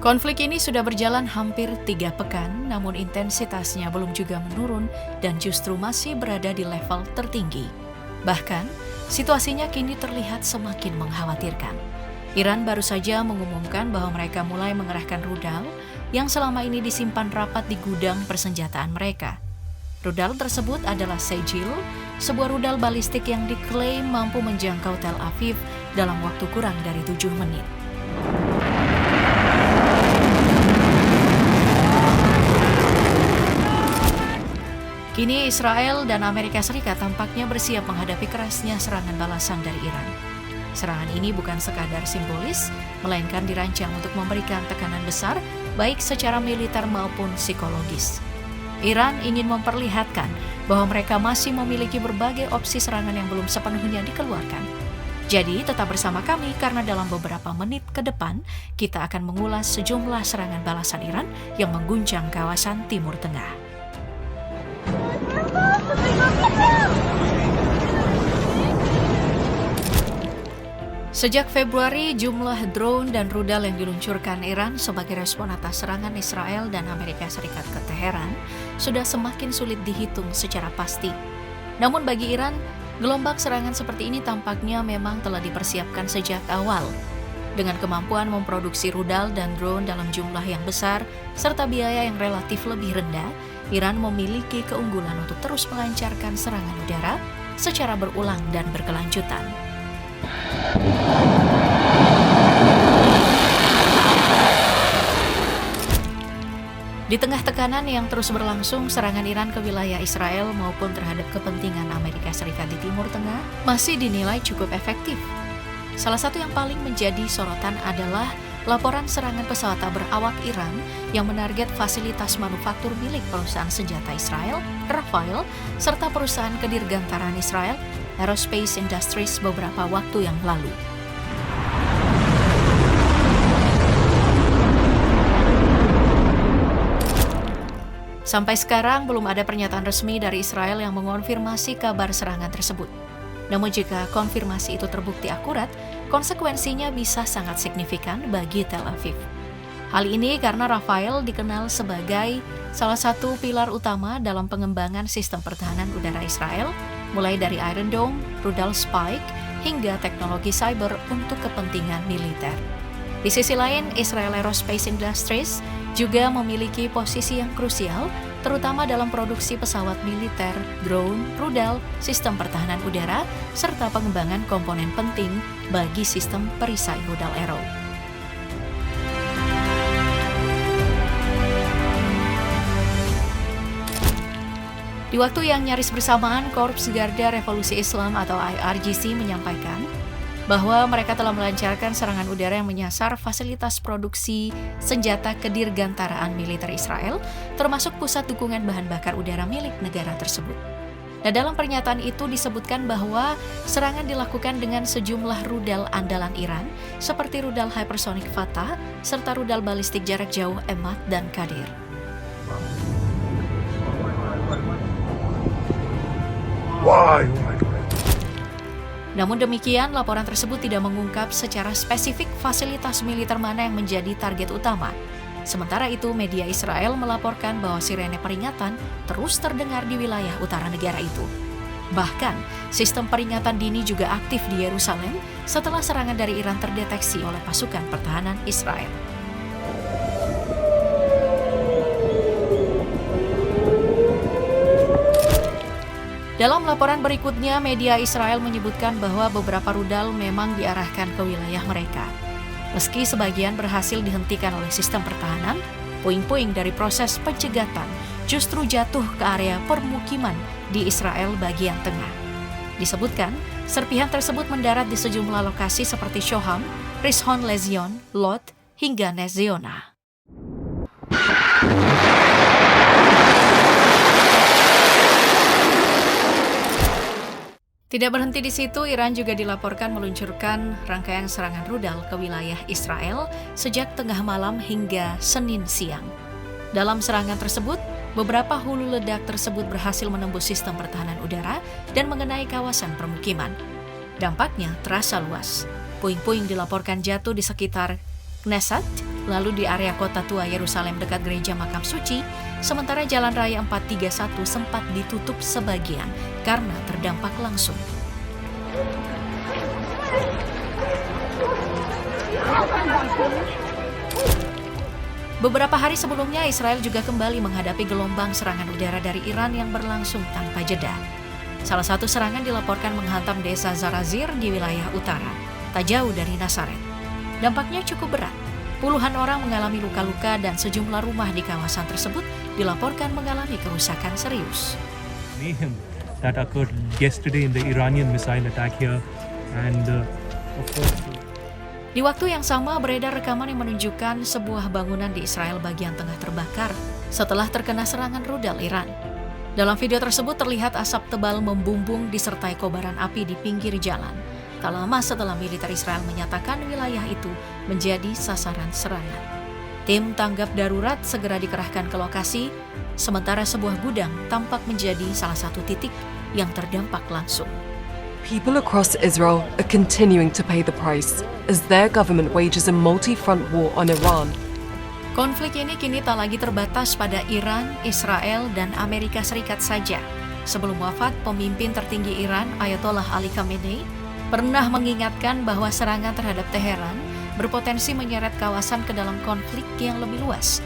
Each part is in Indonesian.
Konflik ini sudah berjalan hampir 3 pekan, namun intensitasnya belum juga menurun dan justru masih berada di level tertinggi. Bahkan, situasinya kini terlihat semakin mengkhawatirkan. Iran baru saja mengumumkan bahwa mereka mulai mengerahkan rudal yang selama ini disimpan rapat di gudang persenjataan mereka. Rudal tersebut adalah Sejil, sebuah rudal balistik yang diklaim mampu menjangkau Tel Aviv dalam waktu kurang dari 7 menit. Kini Israel dan Amerika Serikat tampaknya bersiap menghadapi kerasnya serangan balasan dari Iran. Serangan ini bukan sekadar simbolis, melainkan dirancang untuk memberikan tekanan besar, baik secara militer maupun psikologis. Iran ingin memperlihatkan bahwa mereka masih memiliki berbagai opsi serangan yang belum sepenuhnya dikeluarkan. Jadi tetap bersama kami karena dalam beberapa menit ke depan, kita akan mengulas sejumlah serangan balasan Iran yang mengguncang kawasan Timur Tengah. Sejak Februari, jumlah drone dan rudal yang diluncurkan Iran sebagai respon atas serangan Israel dan Amerika Serikat ke Teheran sudah semakin sulit dihitung secara pasti. Namun bagi Iran, gelombang serangan seperti ini tampaknya memang telah dipersiapkan sejak awal. Dengan kemampuan memproduksi rudal dan drone dalam jumlah yang besar, serta biaya yang relatif lebih rendah, Iran memiliki keunggulan untuk terus melancarkan serangan udara secara berulang dan berkelanjutan. Di tengah tekanan yang terus berlangsung, serangan Iran ke wilayah Israel maupun terhadap kepentingan Amerika Serikat di Timur Tengah masih dinilai cukup efektif. Salah satu yang paling menjadi sorotan adalah laporan serangan pesawat tak berawak Iran yang menarget fasilitas manufaktur milik perusahaan senjata Israel, Rafael, serta perusahaan kedirgantaraan Israel, Aerospace Industries beberapa waktu yang lalu. Sampai sekarang belum ada pernyataan resmi dari Israel yang mengonfirmasi kabar serangan tersebut. Namun jika konfirmasi itu terbukti akurat, konsekuensinya bisa sangat signifikan bagi Tel Aviv. Hal ini karena Rafael dikenal sebagai salah satu pilar utama dalam pengembangan sistem pertahanan udara Israel, mulai dari Iron Dome, rudal Spike, hingga teknologi cyber untuk kepentingan militer. Di sisi lain, Israel Aerospace Industries juga memiliki posisi yang krusial, terutama dalam produksi pesawat militer, drone, rudal, sistem pertahanan udara, serta pengembangan komponen penting bagi sistem perisai rudal Arrow. Di waktu yang nyaris bersamaan, Korps Garda Revolusi Islam atau IRGC menyampaikan bahwa mereka telah melancarkan serangan udara yang menyasar fasilitas produksi senjata kedirgantaraan militer Israel, termasuk pusat dukungan bahan bakar udara milik negara tersebut. Nah, dalam pernyataan itu disebutkan bahwa serangan dilakukan dengan sejumlah rudal andalan Iran, seperti rudal hypersonic Fatah, serta rudal balistik jarak jauh Emad dan Qadir. Namun demikian, laporan tersebut tidak mengungkap secara spesifik fasilitas militer mana yang menjadi target utama. Sementara itu, media Israel melaporkan bahwa sirene peringatan terus terdengar di wilayah utara negara itu. Bahkan, sistem peringatan dini juga aktif di Yerusalem setelah serangan dari Iran terdeteksi oleh pasukan pertahanan Israel. Dalam laporan berikutnya, media Israel menyebutkan bahwa beberapa rudal memang diarahkan ke wilayah mereka. Meski sebagian berhasil dihentikan oleh sistem pertahanan, puing-puing dari proses pencegatan justru jatuh ke area permukiman di Israel bagian tengah. Disebutkan, serpihan tersebut mendarat di sejumlah lokasi seperti Shoham, Rishon Lezion, Lod, hingga Nez Ziona. Tidak berhenti di situ, Iran juga dilaporkan meluncurkan rangkaian serangan rudal ke wilayah Israel sejak tengah malam hingga Senin siang. Dalam serangan tersebut, Beberapa hulu ledak tersebut berhasil menembus sistem pertahanan udara dan mengenai kawasan permukiman. Dampaknya terasa luas. Puing-puing dilaporkan jatuh di sekitar Knesset, lalu di area kota tua Yerusalem dekat gereja makam suci, sementara Jalan Raya 431 sempat ditutup sebagian karena terdampak langsung. Beberapa hari sebelumnya, Israel juga kembali menghadapi gelombang serangan udara dari Iran yang berlangsung tanpa jeda. Salah satu serangan dilaporkan menghantam desa Zarazir di wilayah utara, tak jauh dari Nazaret. Dampaknya cukup berat. Puluhan orang mengalami luka-luka dan sejumlah rumah di kawasan tersebut dilaporkan mengalami kerusakan serius. Mayhem that occurred yesterday in the Iranian missile attack here, and of course. Di waktu yang sama, beredar rekaman yang menunjukkan sebuah bangunan di Israel bagian tengah terbakar setelah terkena serangan rudal Iran. Dalam video tersebut terlihat asap tebal membumbung disertai kobaran api di pinggir jalan. Tak lama setelah militer Israel menyatakan wilayah itu menjadi sasaran serangan. Tim tanggap darurat segera dikerahkan ke lokasi, sementara sebuah gudang tampak menjadi salah satu titik yang terdampak langsung. People across Israel are continuing to pay the price as their government wages a multi-front war on Iran. Konflik ini kini tak lagi terbatas pada Iran, Israel, dan Amerika Serikat saja. Sebelum wafat, pemimpin tertinggi Iran, Ayatollah Ali Khamenei, pernah mengingatkan bahwa serangan terhadap Teheran berpotensi menyeret kawasan ke dalam konflik yang lebih luas.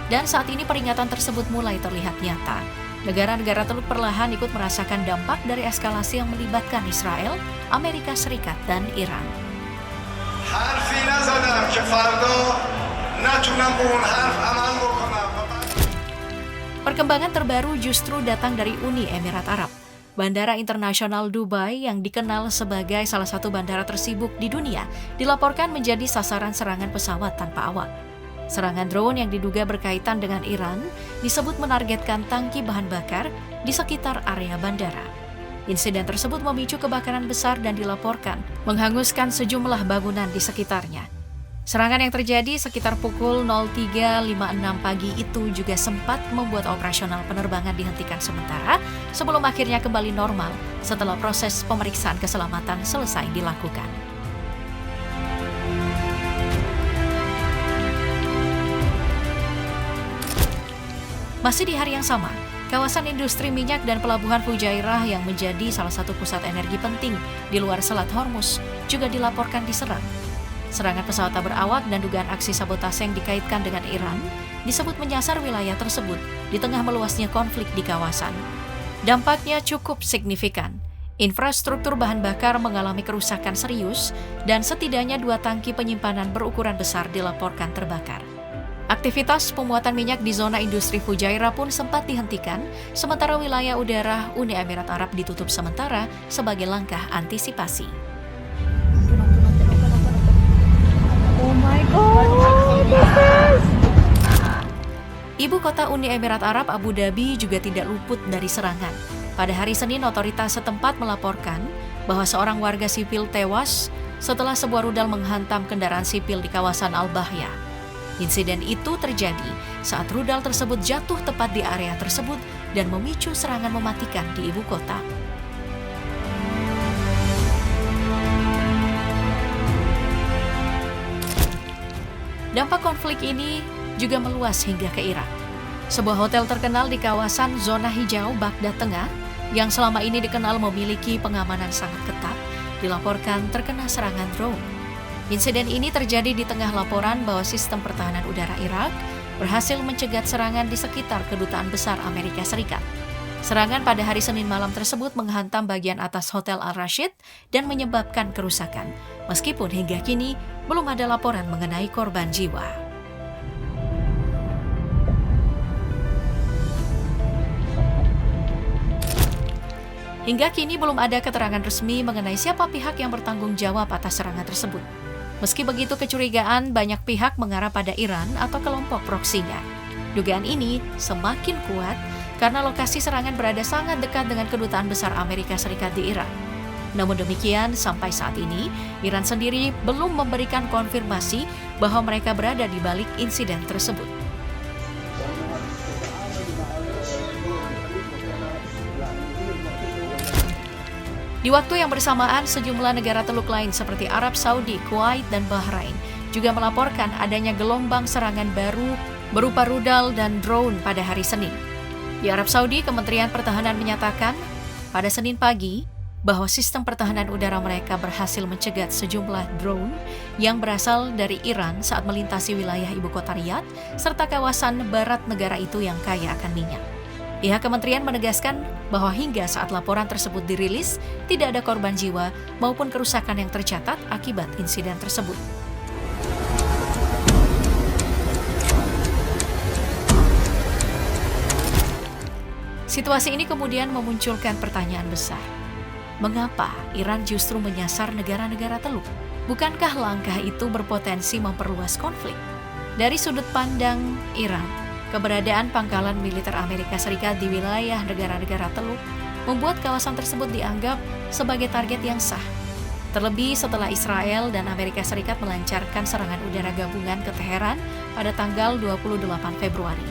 Dan saat ini peringatan tersebut mulai terlihat nyata. Negara-negara Teluk perlahan ikut merasakan dampak dari eskalasi yang melibatkan Israel, Amerika Serikat, dan Iran. Perkembangan terbaru justru datang dari Uni Emirat Arab. Bandara Internasional Dubai yang dikenal sebagai salah satu bandara tersibuk di dunia dilaporkan menjadi sasaran serangan pesawat tanpa awak. Serangan drone yang diduga berkaitan dengan Iran disebut menargetkan tangki bahan bakar di sekitar area bandara. Insiden tersebut memicu kebakaran besar dan dilaporkan menghanguskan sejumlah bangunan di sekitarnya. Serangan yang terjadi sekitar pukul 03.56 pagi itu juga sempat membuat operasional penerbangan dihentikan sementara sebelum akhirnya kembali normal setelah proses pemeriksaan keselamatan selesai dilakukan. Masih di hari yang sama, kawasan industri minyak dan pelabuhan Fujairah yang menjadi salah satu pusat energi penting di luar Selat Hormuz juga dilaporkan diserang. Serangan pesawat tak berawak dan dugaan aksi sabotase yang dikaitkan dengan Iran disebut menyasar wilayah tersebut di tengah meluasnya konflik di kawasan. Dampaknya cukup signifikan. Infrastruktur bahan bakar mengalami kerusakan serius dan setidaknya 2 tangki penyimpanan berukuran besar dilaporkan terbakar. Aktivitas pemuatan minyak di zona industri Fujairah pun sempat dihentikan, sementara wilayah udara Uni Emirat Arab ditutup sementara sebagai langkah antisipasi. Oh my God! Ibu kota Uni Emirat Arab, Abu Dhabi, juga tidak luput dari serangan. Pada hari Senin, otoritas setempat melaporkan bahwa seorang warga sipil tewas setelah sebuah rudal menghantam kendaraan sipil di kawasan Al-Bahya. Insiden itu terjadi saat rudal tersebut jatuh tepat di area tersebut dan memicu serangan mematikan di ibu kota. Dampak konflik ini juga meluas hingga ke Irak. Sebuah hotel terkenal di kawasan zona hijau Baghdad Tengah yang selama ini dikenal memiliki pengamanan sangat ketat, dilaporkan terkena serangan drone. Insiden ini terjadi di tengah laporan bahwa sistem pertahanan udara Irak berhasil mencegat serangan di sekitar Kedutaan Besar Amerika Serikat. Serangan pada hari Senin malam tersebut menghantam bagian atas Hotel Al-Rashid dan menyebabkan kerusakan, meskipun hingga kini belum ada laporan mengenai korban jiwa. Hingga kini belum ada keterangan resmi mengenai siapa pihak yang bertanggung jawab atas serangan tersebut. Meski begitu, kecurigaan banyak pihak mengarah pada Iran atau kelompok proksinya. Dugaan ini semakin kuat karena lokasi serangan berada sangat dekat dengan Kedutaan Besar Amerika Serikat di Irak. Namun demikian, sampai saat ini, Iran sendiri belum memberikan konfirmasi bahwa mereka berada di balik insiden tersebut. Di waktu yang bersamaan, sejumlah negara Teluk lain seperti Arab Saudi, Kuwait, dan Bahrain juga melaporkan adanya gelombang serangan baru berupa rudal dan drone pada hari Senin. Di Arab Saudi, Kementerian Pertahanan menyatakan pada Senin pagi bahwa sistem pertahanan udara mereka berhasil mencegat sejumlah drone yang berasal dari Iran saat melintasi wilayah ibu kota Riyadh serta kawasan barat negara itu yang kaya akan minyak. Pihak kementerian menegaskan bahwa hingga saat laporan tersebut dirilis, tidak ada korban jiwa maupun kerusakan yang tercatat akibat insiden tersebut. Situasi ini kemudian memunculkan pertanyaan besar. Mengapa Iran justru menyasar negara-negara Teluk? Bukankah langkah itu berpotensi memperluas konflik? Dari sudut pandang Iran, keberadaan pangkalan militer Amerika Serikat di wilayah negara-negara Teluk membuat kawasan tersebut dianggap sebagai target yang sah. Terlebih setelah Israel dan Amerika Serikat melancarkan serangan udara gabungan ke Teheran pada tanggal 28 Februari.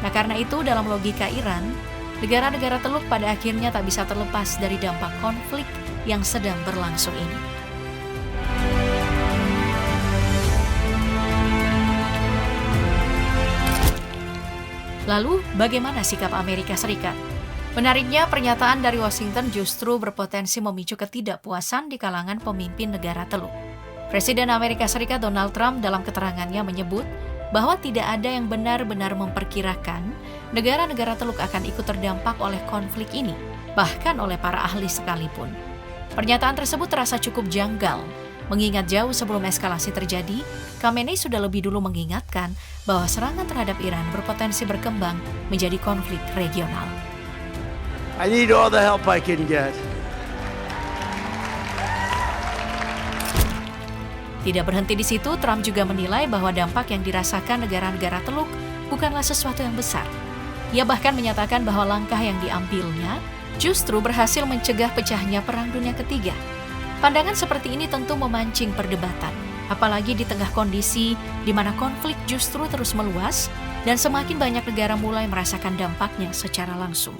Nah, karena itu dalam logika Iran, negara-negara Teluk pada akhirnya tak bisa terlepas dari dampak konflik yang sedang berlangsung ini. Lalu, bagaimana sikap Amerika Serikat? Menariknya, pernyataan dari Washington justru berpotensi memicu ketidakpuasan di kalangan pemimpin negara Teluk. Presiden Amerika Serikat Donald Trump dalam keterangannya menyebut bahwa tidak ada yang benar-benar memperkirakan negara-negara Teluk akan ikut terdampak oleh konflik ini, bahkan oleh para ahli sekalipun. Pernyataan tersebut terasa cukup janggal, mengingat jauh sebelum eskalasi terjadi, Khamenei sudah lebih dulu mengingatkan bahwa serangan terhadap Iran berpotensi berkembang menjadi konflik regional. I need all the help I can get. Tidak berhenti di situ, Trump juga menilai bahwa dampak yang dirasakan negara-negara Teluk bukanlah sesuatu yang besar. Ia bahkan menyatakan bahwa langkah yang diambilnya justru berhasil mencegah pecahnya Perang Dunia Ketiga. Pandangan seperti ini tentu memancing perdebatan, apalagi di tengah kondisi di mana konflik justru terus meluas dan semakin banyak negara mulai merasakan dampaknya secara langsung.